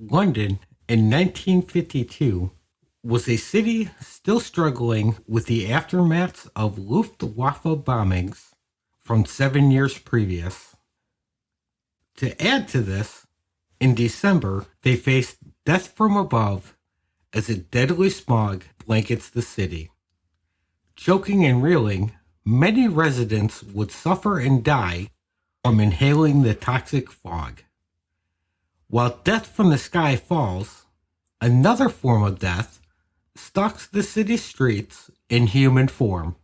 London in 1952 was a city still struggling with the aftermaths of Luftwaffe bombings from 7 years previous. To add to this, in December, they faced death from above as a deadly smog blankets the city. Choking and reeling, many residents would suffer and die from inhaling the toxic fog. While death from the sky falls, another form of death stalks the city streets in human form.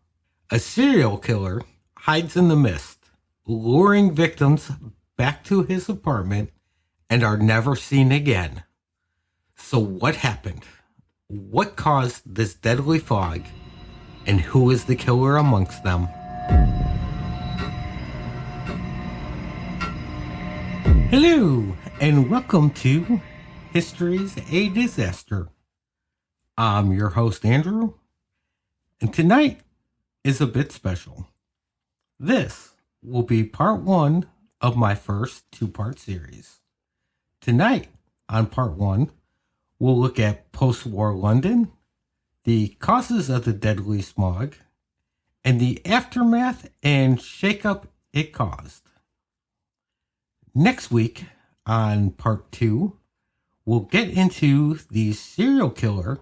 A serial killer hides in the mist, luring victims back to his apartment and are never seen again. So what happened? What caused this deadly fog? And who is the killer amongst them? Hello, and welcome to History's a Disaster. I'm your host, Andrew, and tonight is a bit special. This will be part one of my first two-part series. Tonight, on part one, we'll look at post-war London, the causes of the deadly smog, and the aftermath and shakeup it caused. Next week, on part two, we'll get into the serial killer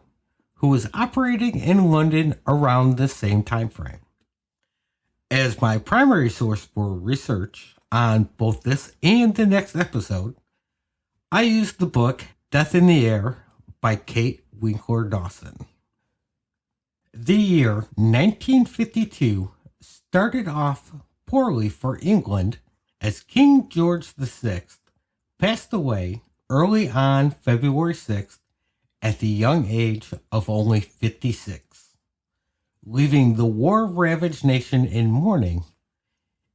who was operating in London around the same time frame. As my primary source for research on both this and the next episode, I used the book Death in the Air by Kate Winkler Dawson. The year 1952 started off poorly for England as King George VI passed away early on February 6th at the young age of only 56. Leaving the war-ravaged nation in mourning,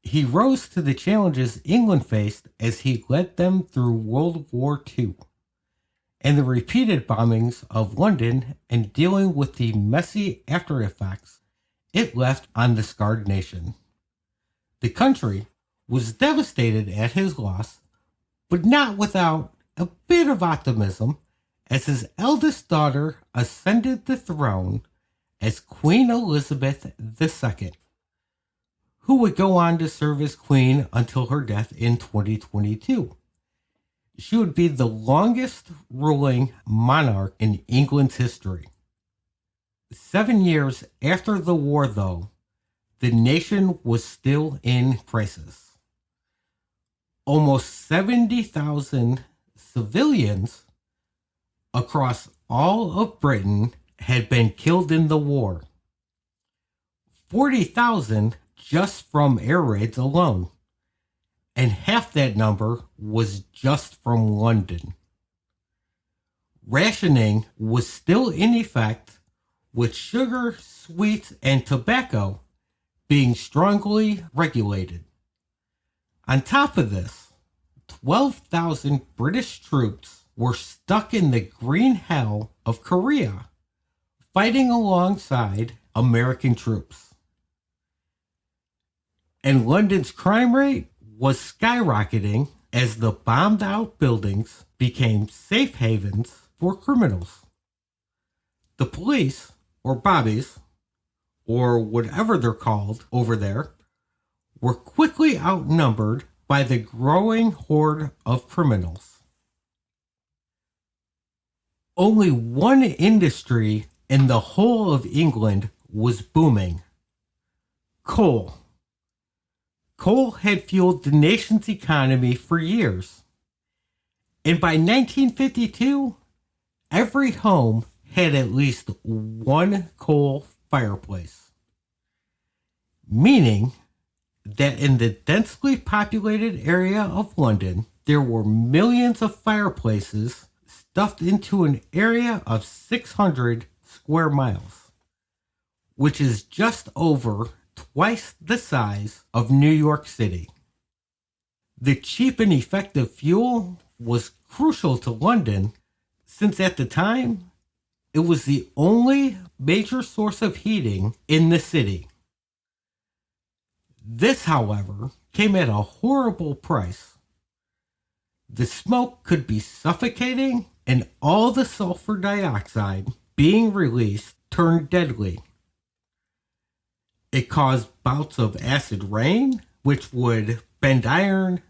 he rose to the challenges England faced as he led them through World War II and the repeated bombings of London and dealing with the messy after-effects it left on the scarred nation. The country was devastated at his loss, but not without a bit of optimism as his eldest daughter ascended the throne as Queen Elizabeth II, who would go on to serve as queen until her death in 2022. She would be the longest ruling monarch in England's history. 7 years after the war, though, the nation was still in crisis. Almost 70,000 civilians across all of Britain had been killed in the war. 40,000 just from air raids alone. And half that number was just from London. Rationing was still in effect, with sugar, sweets, and tobacco being strongly regulated. On top of this, 12,000 British troops were stuck in the green hell of Korea, fighting alongside American troops. And London's crime rate was skyrocketing as the bombed out buildings became safe havens for criminals. The police, or bobbies, or whatever they're called over there, were quickly outnumbered by the growing horde of criminals. Only one industry in the whole of England was booming: coal. Coal had fueled the nation's economy for years. And by 1952, every home had at least one coal fireplace. Meaning that in the densely populated area of London, there were millions of fireplaces stuffed into an area of 600 square miles, which is just over twice the size of New York City. The cheap and effective fuel was crucial to London since at the time, it was the only major source of heating in the city. This, however, came at a horrible price. The smoke could be suffocating, and all the sulfur dioxide being released turned deadly. It caused bouts of acid rain, which would bend iron,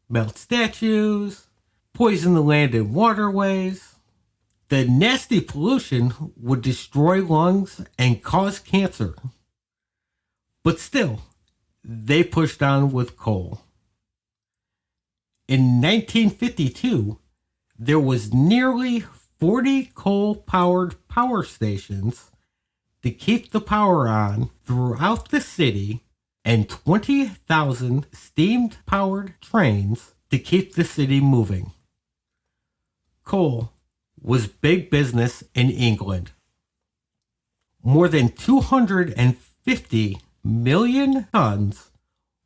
melt statues, poison the land and waterways. The nasty pollution would destroy lungs and cause cancer. But still, they pushed on with coal. In 1952, there was nearly 40 coal-powered power stations to keep the power on throughout the city and 20,000 steam-powered trains to keep the city moving. Coal was big business in England. More than 250 million tons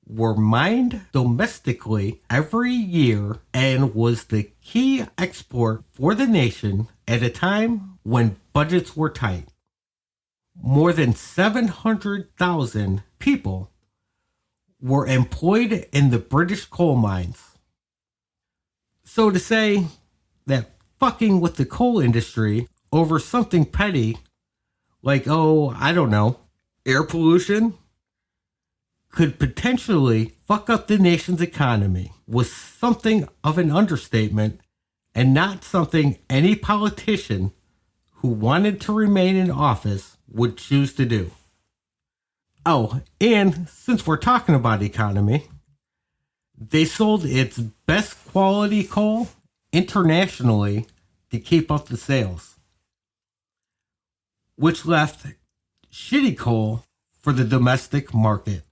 were mined domestically every year and was the key export for the nation at a time when budgets were tight. More than 700,000 people were employed in the British coal mines. So to say that fucking with the coal industry over something petty like, air pollution could potentially fuck up the nation's economy was something of an understatement and not something any politician who wanted to remain in office would choose to do. Oh, and since we're talking about economy, they sold its best quality coal internationally to keep up the sales, which left shitty coal for the domestic market.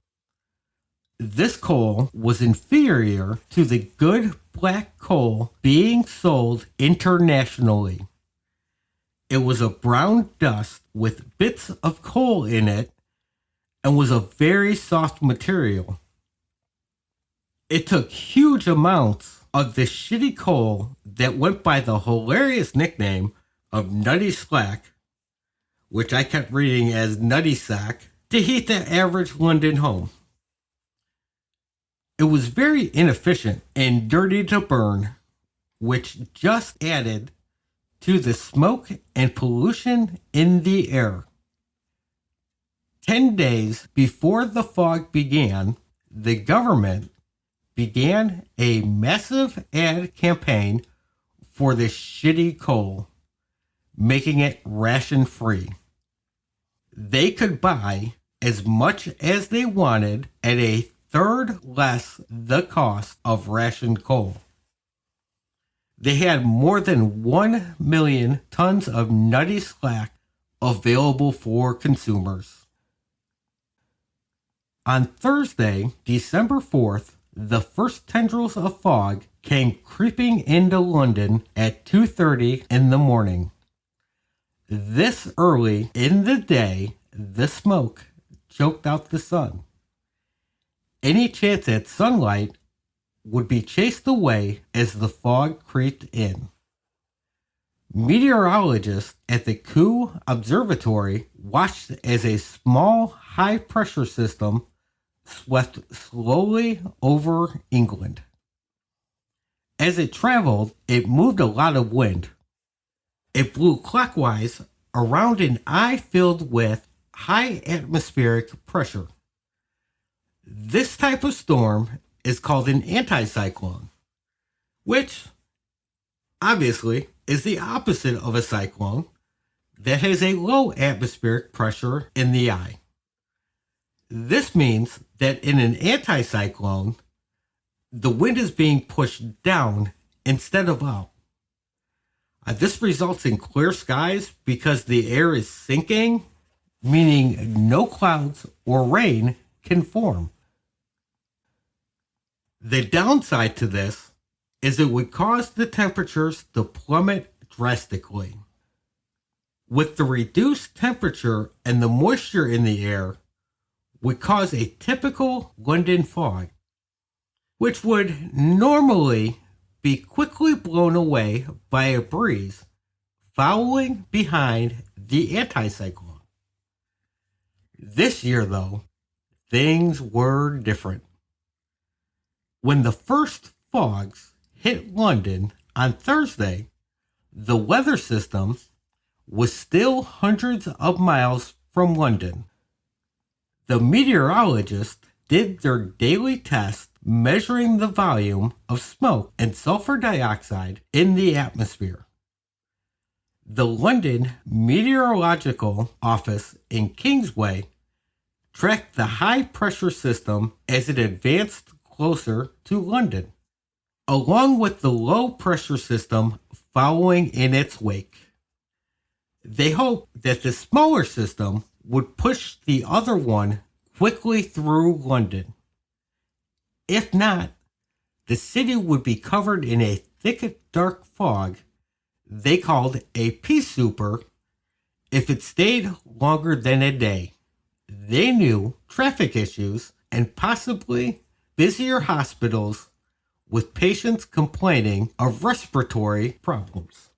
This coal was inferior to the good black coal being sold internationally. It was a brown dust with bits of coal in it and was a very soft material. It took huge amounts of the shitty coal that went by the hilarious nickname of Nutty Slack, which I kept reading as Nutty Sack, to heat the average London home. It was very inefficient and dirty to burn, which just added to the smoke and pollution in the air. 10 days before the fog began, the government began a massive ad campaign for the shitty coal, making it ration free. They could buy as much as they wanted at a third less the cost of rationed coal. They had more than 1 million tons of Nutty Slack available for consumers. On Thursday, December 4th, the first tendrils of fog came creeping into London at 2:30 in the morning. This early in the day, the smoke choked out the sun. Any chance at sunlight would be chased away as the fog creeped in. Meteorologists at the Kew Observatory watched as a small high-pressure system swept slowly over England. As it traveled, it moved a lot of wind. It blew clockwise around an eye filled with high atmospheric pressure. This type of storm is called an anticyclone, which obviously is the opposite of a cyclone that has a low atmospheric pressure in the eye. This means that in an anticyclone, the wind is being pushed down instead of up. This results in clear skies because the air is sinking, meaning no clouds or rain can form. The downside to this is it would cause the temperatures to plummet drastically. With the reduced temperature and the moisture in the air, would cause a typical London fog, which would normally be quickly blown away by a breeze following behind the anticyclone. This year, though, things were different. When the first fogs hit London on Thursday, the weather system was still hundreds of miles from London. The meteorologists did their daily test measuring the volume of smoke and sulfur dioxide in the atmosphere. The London Meteorological Office in Kingsway tracked the high-pressure system as it advanced closer to London, along with the low-pressure system following in its wake. They hoped that the smaller system would push the other one quickly through London. If not, the city would be covered in a thick, dark fog they called a pea souper if it stayed longer than a day. They knew traffic issues and possibly busier hospitals with patients complaining of respiratory problems.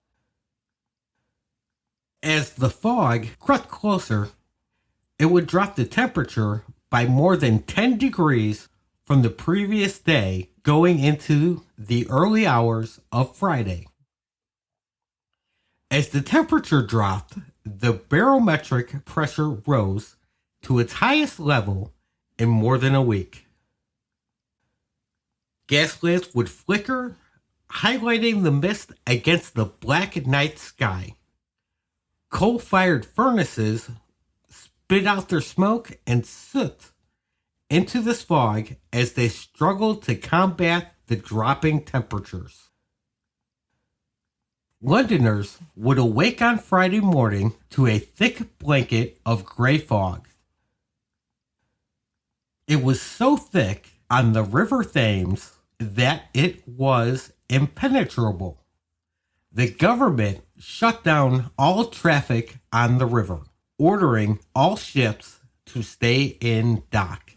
As the fog crept closer, it would drop the temperature by more than 10 degrees from the previous day going into the early hours of Friday. As the temperature dropped, the barometric pressure rose to its highest level in more than a week. Gas lamps would flicker, highlighting the mist against the black night sky. Coal-fired furnaces spit out their smoke and soot into this fog as they struggled to combat the dropping temperatures. Londoners would awake on Friday morning to a thick blanket of gray fog. It was so thick on the River Thames that it was impenetrable. The government shut down all traffic on the river, ordering all ships to stay in dock.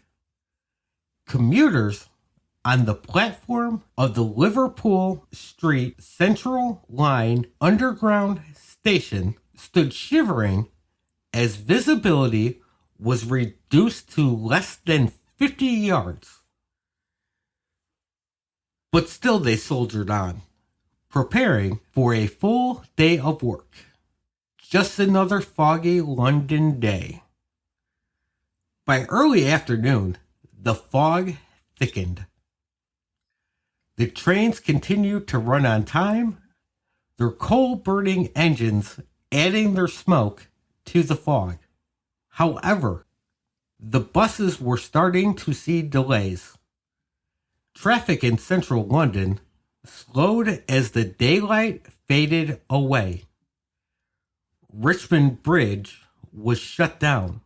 Commuters on the platform of the Liverpool Street Central Line Underground Station stood shivering as visibility was reduced to less than 50 yards. But still they soldiered on, preparing for a full day of work. Just another foggy London day. By early afternoon, the fog thickened. The trains continued to run on time, their coal-burning engines adding their smoke to the fog. However, the buses were starting to see delays. Traffic in central London slowed as the daylight faded away. Richmond Bridge was shut down.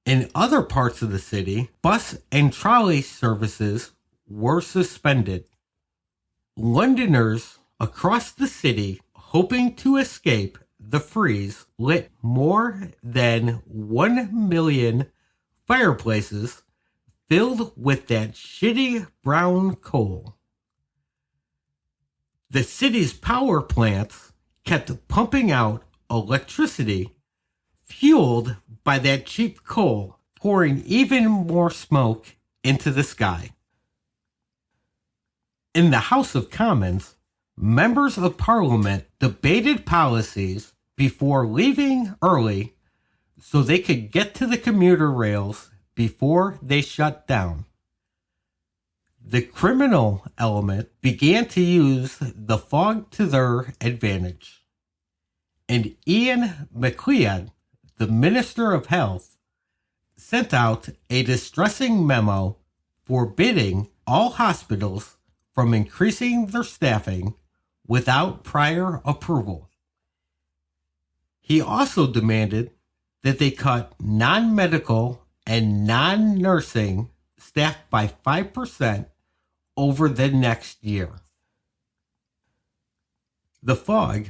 In other parts of the city, bus and trolley services were suspended. Londoners across the city, hoping to escape the freeze, lit more than 1 million fireplaces filled with that shitty brown coal. The city's power plants kept pumping out electricity fueled by that cheap coal, pouring even more smoke into the sky. In the House of Commons, members of Parliament debated policies before leaving early so they could get to the commuter rails before they shut down. The criminal element began to use the fog to their advantage. And Ian McLeod, the Minister of Health, sent out a distressing memo forbidding all hospitals from increasing their staffing without prior approval. He also demanded that they cut non-medical and non-nursing staff by 5% over the next year. The fog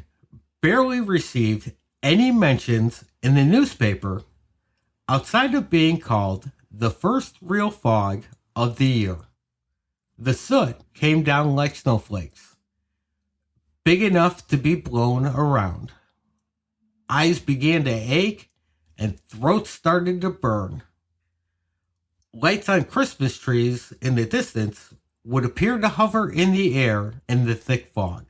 barely received any mentions in the newspaper outside of being called the first real fog of the year. The soot came down like snowflakes, big enough to be blown around. Eyes began to ache and throats started to burn. Lights on Christmas trees in the distance would appear to hover in the air in the thick fog.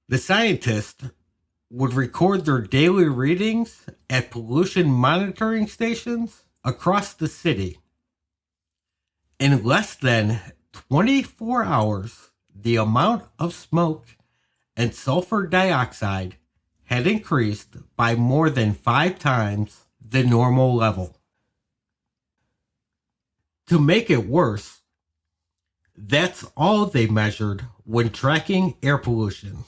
The scientists would record their daily readings at pollution monitoring stations across the city. In less than 24 hours, the amount of smoke and sulfur dioxide had increased by more than 5 times the normal level. To make it worse, that's all they measured when tracking air pollution.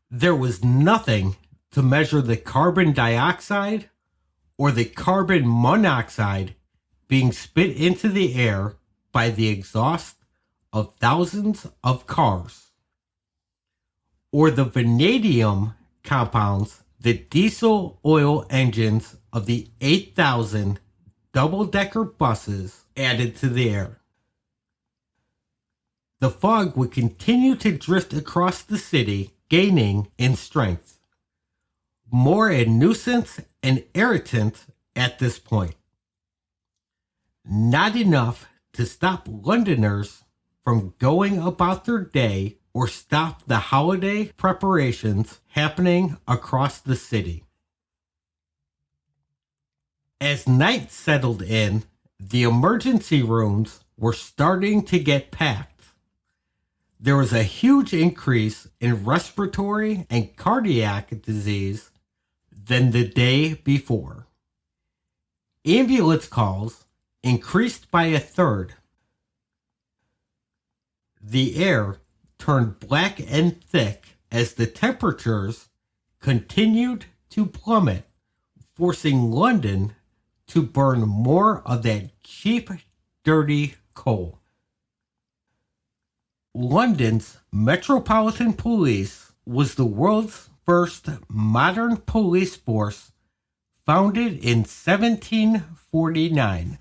There was nothing to measure the carbon dioxide or the carbon monoxide being spit into the air by the exhaust of thousands of cars, or the vanadium compounds the diesel oil engines of the 8,000 double-decker buses added to the air. The fog would continue to drift across the city, gaining in strength, more a nuisance and irritant at this point. Not enough to stop Londoners from going about their day or stop the holiday preparations happening across the city. As night settled in, the emergency rooms were starting to get packed. There was a huge increase in respiratory and cardiac disease than the day before. Ambulance calls increased by a third. The air turned black and thick as the temperatures continued to plummet, forcing London to burn more of that cheap, dirty coal. London's Metropolitan Police was the world's first modern police force, founded in 1749.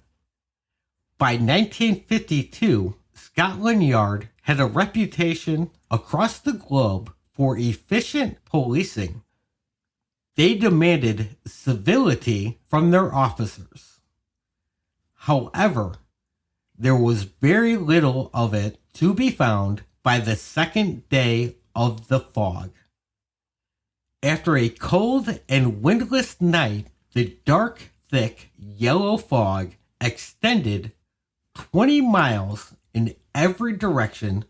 By 1952, Scotland Yard had a reputation across the globe for efficient policing. They demanded civility from their officers. However, there was very little of it to be found by the second day of the fog. After a cold and windless night, the dark, thick, yellow fog extended 20 miles in every direction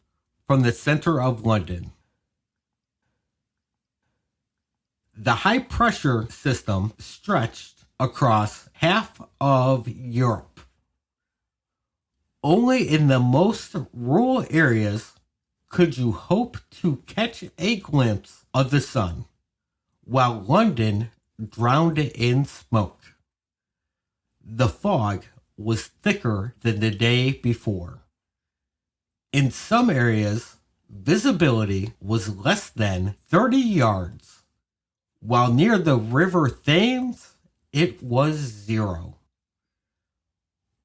from the center of London. The high-pressure system stretched across half of Europe. Only in the most rural areas could you hope to catch a glimpse of the sun, while London drowned in smoke. The fog was thicker than the day before. In some areas, visibility was less than 30 yards, while near the River Thames, it was 0.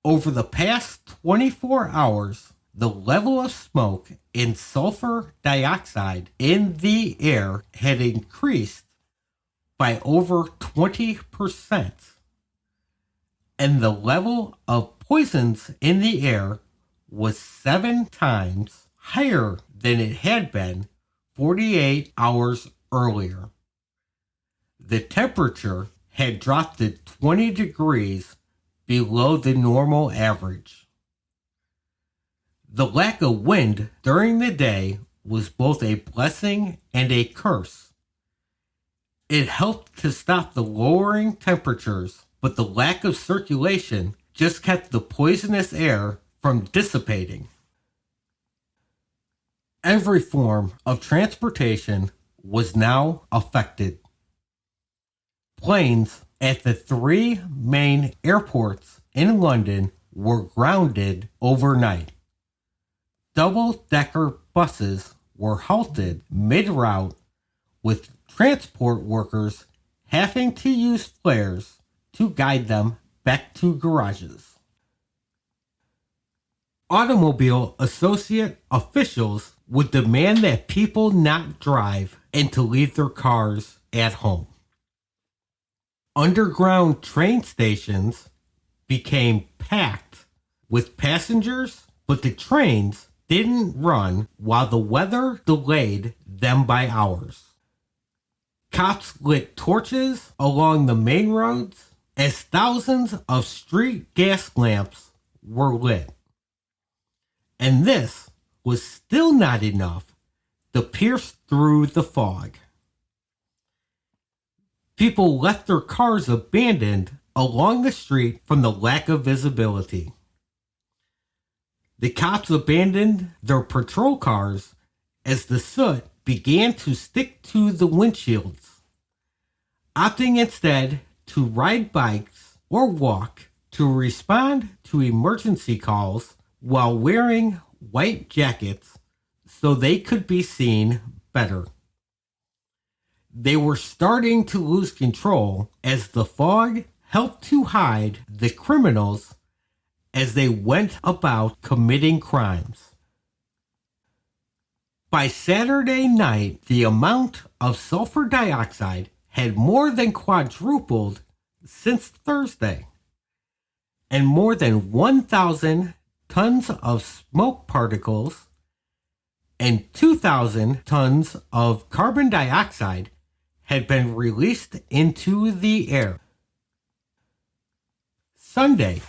Over the past 24 hours, the level of smoke and sulfur dioxide in the air had increased by over 20%, and the level of poisons in the air was 7 times higher than it had been 48 hours earlier. The temperature had dropped to 20 degrees below the normal average. The lack of wind during the day was both a blessing and a curse. It helped to stop the lowering temperatures, but the lack of circulation just kept the poisonous air from dissipating. Every form of transportation was now affected. Planes at the 3 main airports in London were grounded overnight. Double-decker buses were halted mid-route, with transport workers having to use flares to guide them back to garages. Automobile associate officials would demand that people not drive and to leave their cars at home. Underground train stations became packed with passengers, but the trains didn't run while the weather delayed them by hours. Cops lit torches along the main roads as thousands of street gas lamps were lit. And this was still not enough to pierce through the fog. People left their cars abandoned along the street from the lack of visibility. The cops abandoned their patrol cars as the soot began to stick to the windshields, opting instead to ride bikes or walk to respond to emergency calls while wearing white jackets so they could be seen better. They were starting to lose control as the fog helped to hide the criminals as they went about committing crimes. By Saturday night, the amount of sulfur dioxide had more than quadrupled since Thursday, and more than 1,000 tons of smoke particles and 2,000 tons of carbon dioxide had been released into the air. Sunday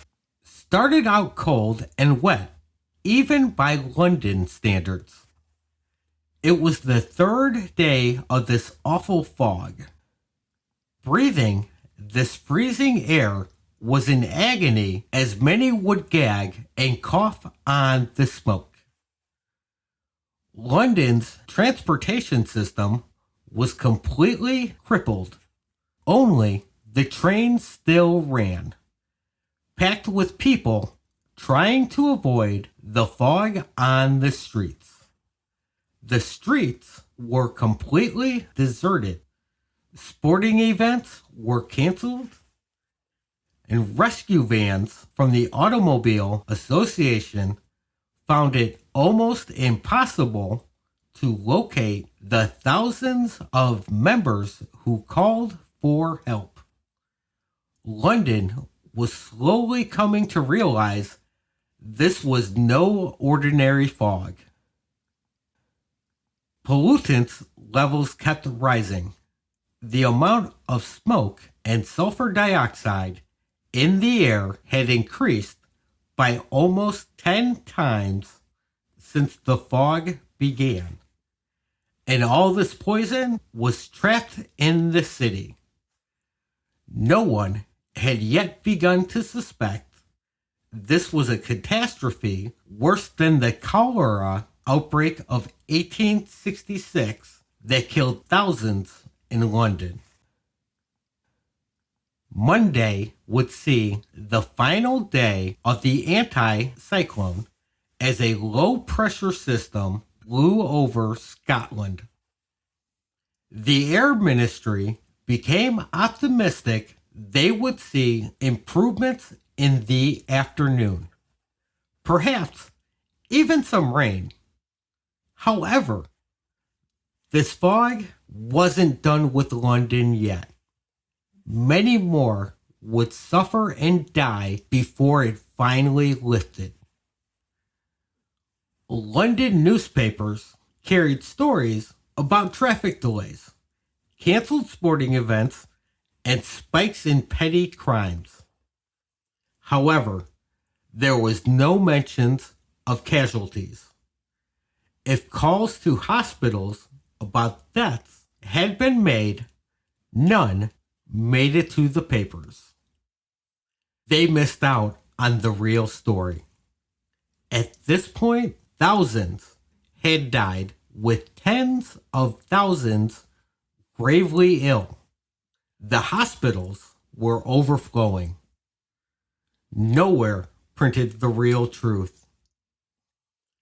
started out cold and wet, even by London standards. It was the third day of this awful fog. Breathing this freezing air was in agony as many would gag and cough on the smoke. London's transportation system was completely crippled. Only the trains still ran, packed with people trying to avoid the fog on the streets. The streets were completely deserted. Sporting events were canceled, and rescue vans from the Automobile Association found it almost impossible to locate the thousands of members who called for help. London was slowly coming to realize this was no ordinary fog. Pollutants levels kept rising. The amount of smoke and sulfur dioxide in the air had increased by almost 10 times since the fog began. And all this poison was trapped in the city. No one had yet begun to suspect this was a catastrophe worse than the cholera outbreak of 1866 that killed thousands in London. Monday would see the final day of the anti-cyclone as a low-pressure system blew over Scotland. The Air Ministry became optimistic they would see improvements in the afternoon, perhaps even some rain. However, this fog wasn't done with London yet. Many more would suffer and die before it finally lifted. London newspapers carried stories about traffic delays, canceled sporting events, and spikes in petty crimes. However, there was no mentions of casualties. If calls to hospitals about deaths had been made, none made it to the papers. They missed out on the real story. At this point, thousands had died, with tens of thousands gravely ill. The hospitals were overflowing. Nowhere printed the real truth.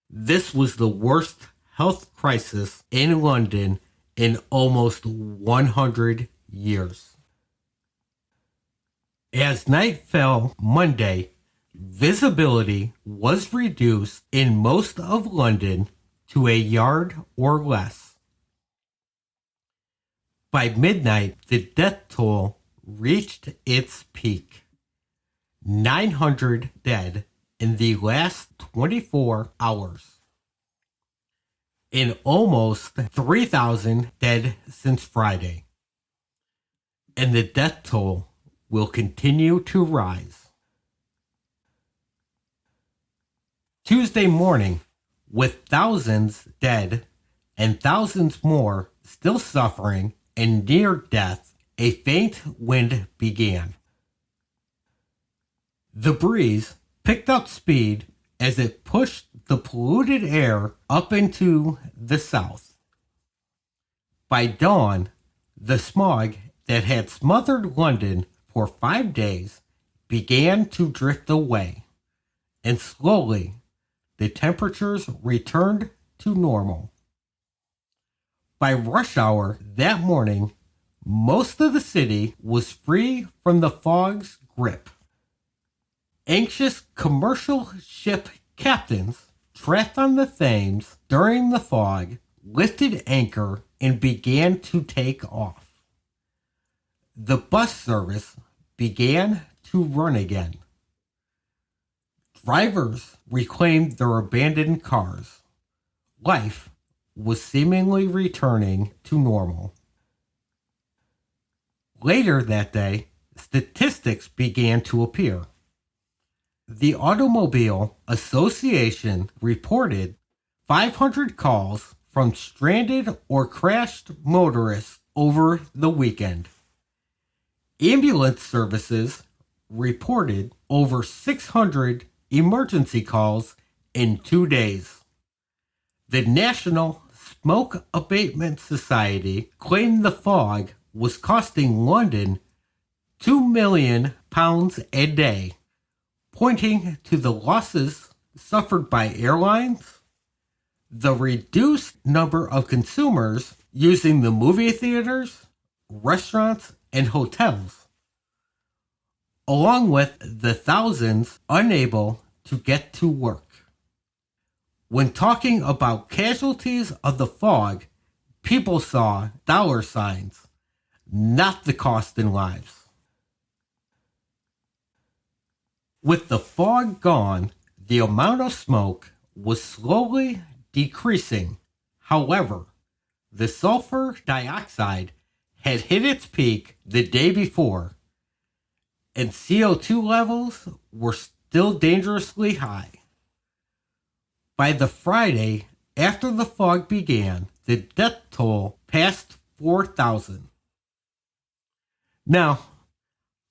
This was the worst health crisis in London in almost 100 years. As night fell Monday, visibility was reduced in most of London to a yard or less. By midnight, the death toll reached its peak. 900 dead in the last 24 hours, and almost 3,000 dead since Friday. And the death toll will continue to rise. Tuesday morning, with thousands dead and thousands more still suffering and near death, a faint wind began. The breeze picked up speed as it pushed the polluted air up into the south. By dawn, the smog that had smothered London for 5 days began to drift away, and slowly the temperatures returned to normal. By rush hour that morning, most of the city was free from the fog's grip. Anxious commercial ship captains trapped on the Thames during the fog lifted anchor and began to take off. The bus service began to run again. Drivers reclaimed their abandoned cars. Life was seemingly returning to normal. Later that day, statistics began to appear. The Automobile Association reported 500 calls from stranded or crashed motorists over the weekend. Ambulance services reported over 600 emergency calls in 2 days. The National Smoke Abatement Society claimed the fog was costing London £2 million a day, pointing to the losses suffered by airlines, the reduced number of consumers using the movie theaters, restaurants, and hotels, along with the thousands unable to get to work. When talking about casualties of the fog, people saw dollar signs, not the cost in lives. With the fog gone, the amount of smoke was slowly decreasing. However, the sulfur dioxide had hit its peak the day before, and CO2 levels were still dangerously high. By the Friday after the fog began, the death toll passed 4,000. Now,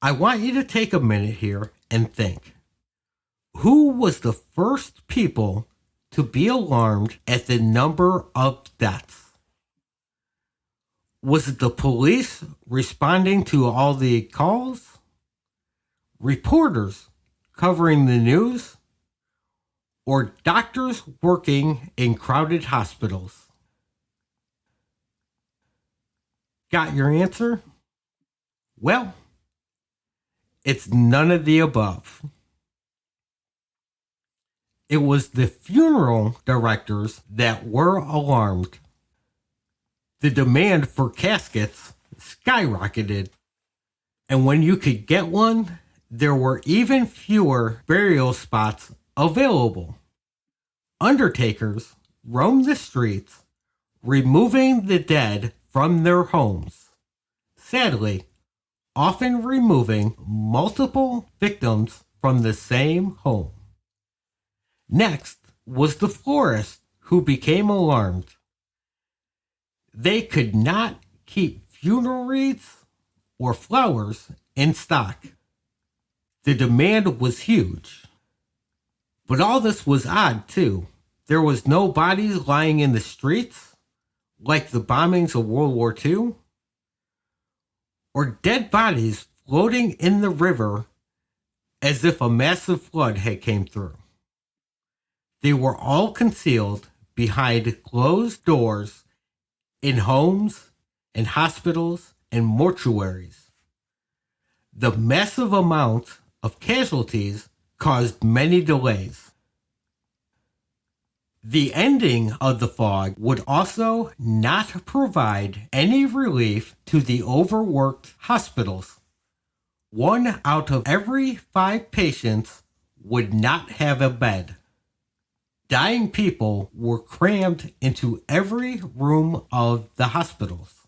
I want you to take a minute here and think. Who was the first people to be alarmed at the number of deaths? Was it the police responding to all the calls? Reporters covering the news? Or doctors working in crowded hospitals? Got your answer? Well, it's none of the above. It was the funeral directors that were alarmed. The demand for caskets skyrocketed, and when you could get one, there were even fewer burial spots available. Undertakers roamed the streets, removing the dead from their homes. Sadly, often removing multiple victims from the same home. Next was the florist, who became alarmed. They could not keep funeral wreaths or flowers in stock. The demand was huge. But all this was odd, too. There was no bodies lying in the streets, like the bombings of World War II, or dead bodies floating in the river as if a massive flood had came through. They were all concealed behind closed doors in homes and hospitals and mortuaries. The massive amount of casualties caused many delays. The ending of the fog would also not provide any relief to the overworked hospitals. 1 out of every 5 patients would not have a bed. Dying people were crammed into every room of the hospitals.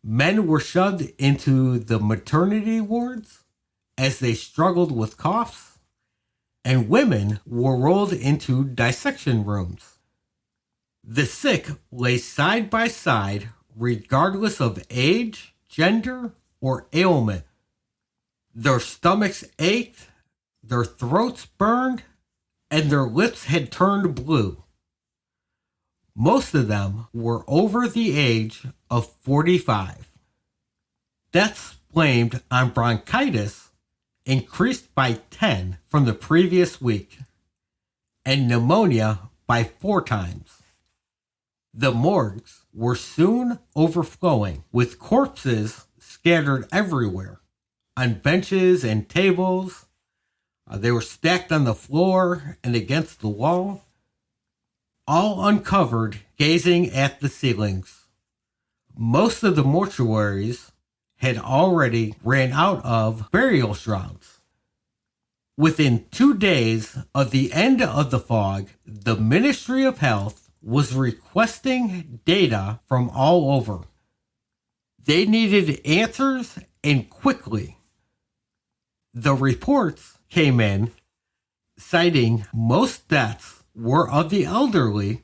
Men were shoved into the maternity wards as they struggled with coughs, and women were rolled into dissection rooms. The sick lay side by side regardless of age, gender, or ailment. Their stomachs ached, their throats burned, and their lips had turned blue. Most of them were over the age of 45. Deaths blamed on bronchitis increased by 10 from the previous week, and pneumonia by 4 times. The morgues were soon overflowing with corpses scattered everywhere, on benches and tables. They were stacked on the floor and against the wall, all uncovered, gazing at the ceilings. Most of the mortuaries had already ran out of burial shrouds. Within 2 days of the end of the fog, the Ministry of Health was requesting data from all over. They needed answers, and quickly. The reports came in citing most deaths were of the elderly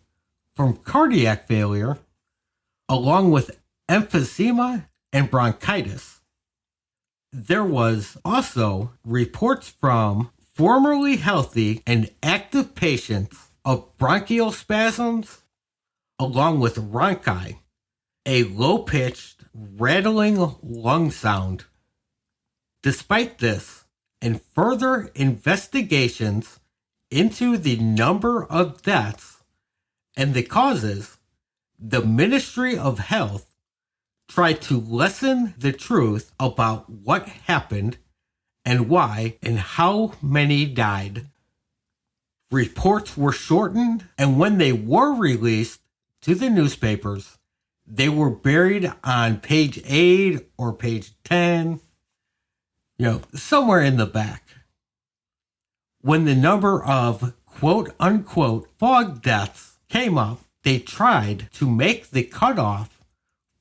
from cardiac failure, along with emphysema and bronchitis. There was also reports from formerly healthy and active patients of bronchial spasms, along with rhonchi, a low-pitched, rattling lung sound. Despite this, and further investigations into the number of deaths and the causes, the Ministry of Health tried to lessen the truth about what happened and why and how many died. Reports were shortened, and when they were released to the newspapers, they were buried on page 8 or page 10, somewhere in the back. When the number of quote-unquote fog deaths came up, they tried to make the cutoff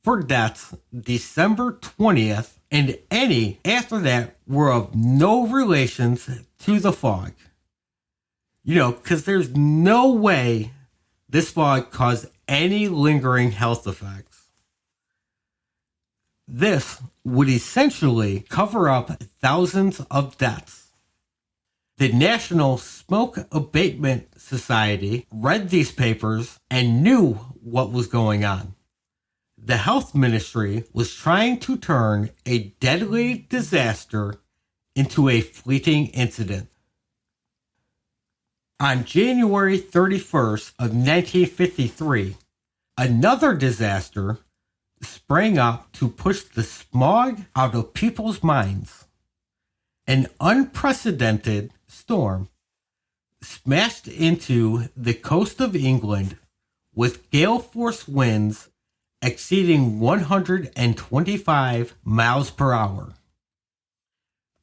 for deaths December 20th, and any after that were of no relations to the fog. Because there's no way this fog caused any lingering health effects. This would essentially cover up thousands of deaths. The National Smoke Abatement Society read these papers and knew what was going on. The health ministry was trying to turn a deadly disaster into a fleeting incident. On January 31st of 1953, another disaster sprang up to push the smog out of people's minds. An unprecedented storm smashed into the coast of England with gale force winds exceeding 125 miles per hour.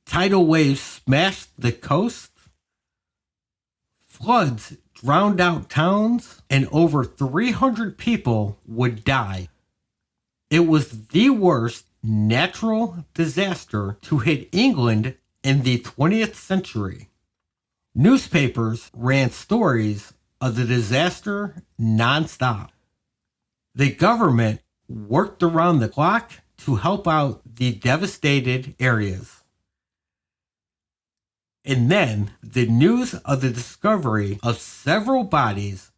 Tidal waves smashed the coast, floods drowned out towns, and over 300 people would die. It was the worst natural disaster to hit England in the 20th century. Newspapers ran stories of the disaster nonstop. The government worked around the clock to help out the devastated areas. And then the news of the discovery of several bodies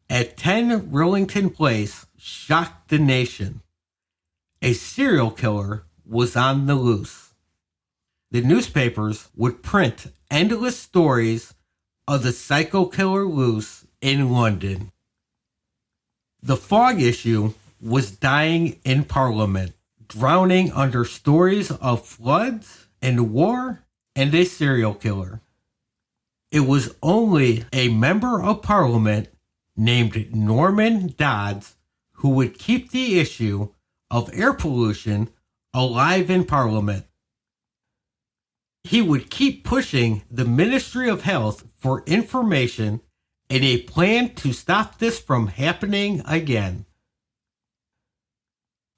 at 10 Rillington Place shocked the nation. A serial killer was on the loose. The newspapers would print endless stories of the psycho killer loose in London. The fog issue was dying in Parliament, drowning under stories of floods and war and a serial killer. It was only a member of Parliament named Norman Dodds who would keep the issue of air pollution alive in Parliament. He would keep pushing the Ministry of Health for information and a plan to stop this from happening again.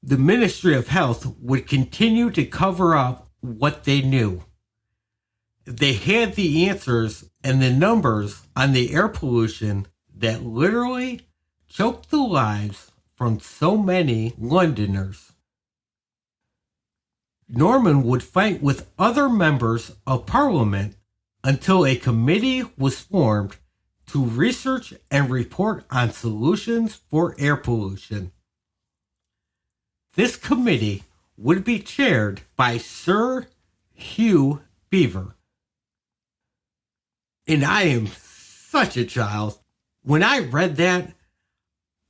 The Ministry of Health would continue to cover up what they knew. They had the answers and the numbers on the air pollution that literally choked the lives from so many Londoners. Norman would fight with other members of Parliament until a committee was formed to research and report on solutions for air pollution. This committee would be chaired by Sir Hugh Beaver. And I am such a child. When I read that,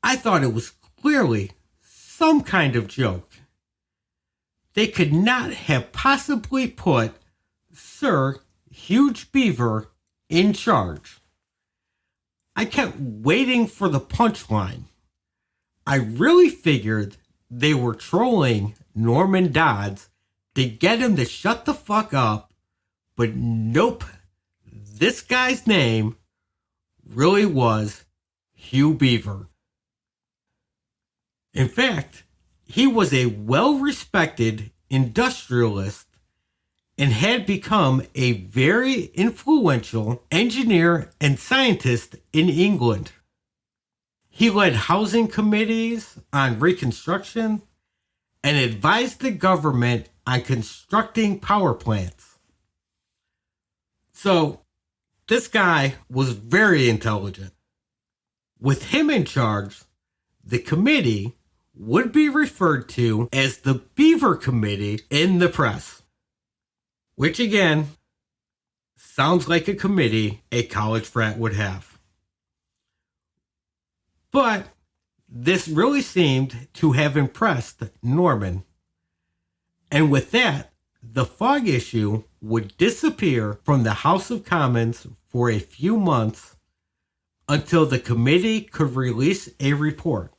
I thought it was clearly some kind of joke. They could not have possibly put Sir Hugh Beaver in charge. I kept waiting for the punchline. I really figured they were trolling Norman Dodds to get him to shut the fuck up, but nope. This guy's name really was Hugh Beaver. In fact, he was a well-respected industrialist and had become a very influential engineer and scientist in England. He led housing committees on reconstruction and advised the government on constructing power plants. So, this guy was very intelligent. With him in charge, the committee would be referred to as the Beaver Committee in the press, which again sounds like a committee a college frat would have. But this really seemed to have impressed Norman. And with that, the fog issue would disappear from the House of Commons for a few months until the committee could release a report.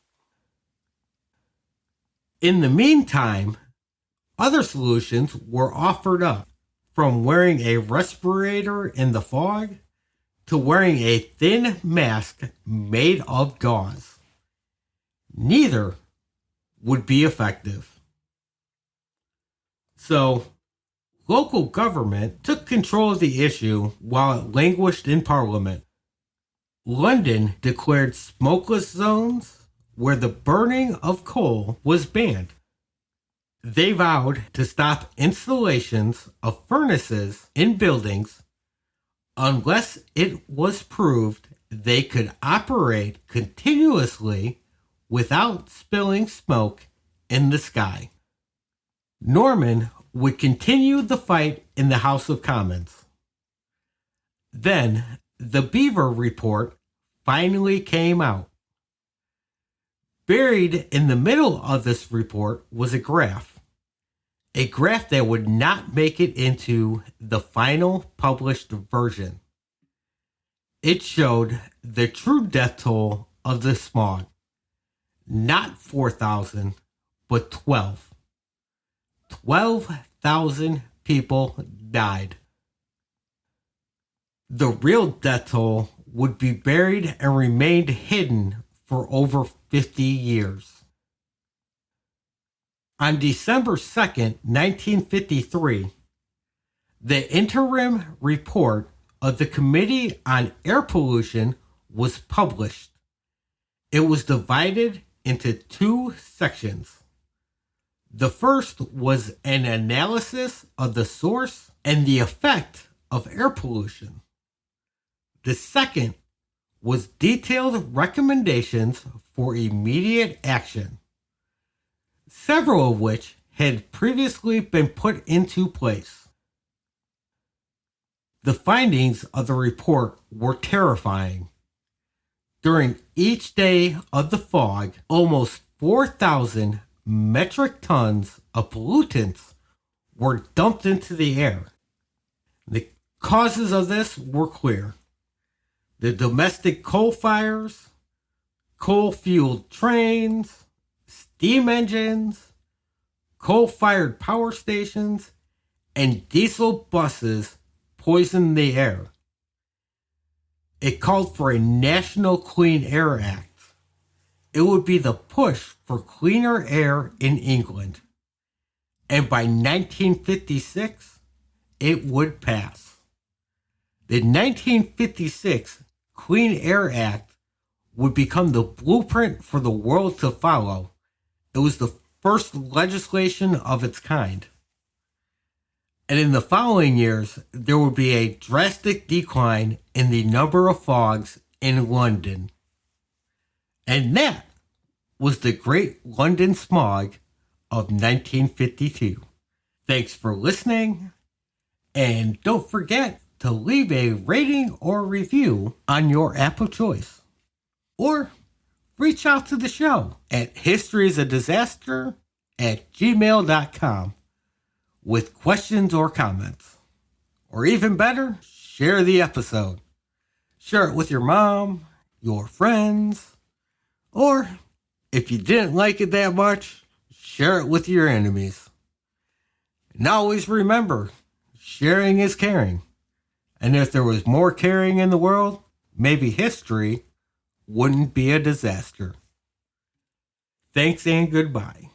In the meantime, other solutions were offered up, from wearing a respirator in the fog to wearing a thin mask made of gauze. Neither would be effective. So, local government took control of the issue while it languished in Parliament. London declared smokeless zones where the burning of coal was banned. They vowed to stop installations of furnaces in buildings unless it was proved they could operate continuously without spilling smoke in the sky. Norman would continue the fight in the House of Commons. Then the Beaver Report finally came out. Buried in the middle of this report was a graph that would not make it into the final published version. It showed the true death toll of the smog. Not 4,000, but 12. 12,000 people died. The real death toll would be buried and remained hidden for over 50 years. On December 2nd, 1953, the interim report of the Committee on Air Pollution was published. It was divided into two sections. The first was an analysis of the source and the effect of air pollution. The second was detailed recommendations for immediate action, several of which had previously been put into place. The findings of the report were terrifying. During each day of the fog, almost 4,000 metric tons of pollutants were dumped into the air. The causes of this were clear. The domestic coal fires, coal-fueled trains, steam engines, coal-fired power stations, and diesel buses poisoned the air. It called for a National Clean Air Act. It would be the push for cleaner air in England. And by 1956, it would pass. The 1956 Clean Air Act would become the blueprint for the world to follow. It was the first legislation of its kind. And in the following years, there would be a drastic decline in the number of fogs in London. And that was the Great London Smog of 1952. Thanks for listening, and don't forget to leave a rating or review on your app of choice. Or reach out to the show at historyisadisaster@gmail.com with questions or comments. Or even better, share the episode. Share it with your mom, your friends, or if you didn't like it that much, share it with your enemies. And always remember, sharing is caring. And if there was more caring in the world, maybe history wouldn't be a disaster. Thanks and goodbye.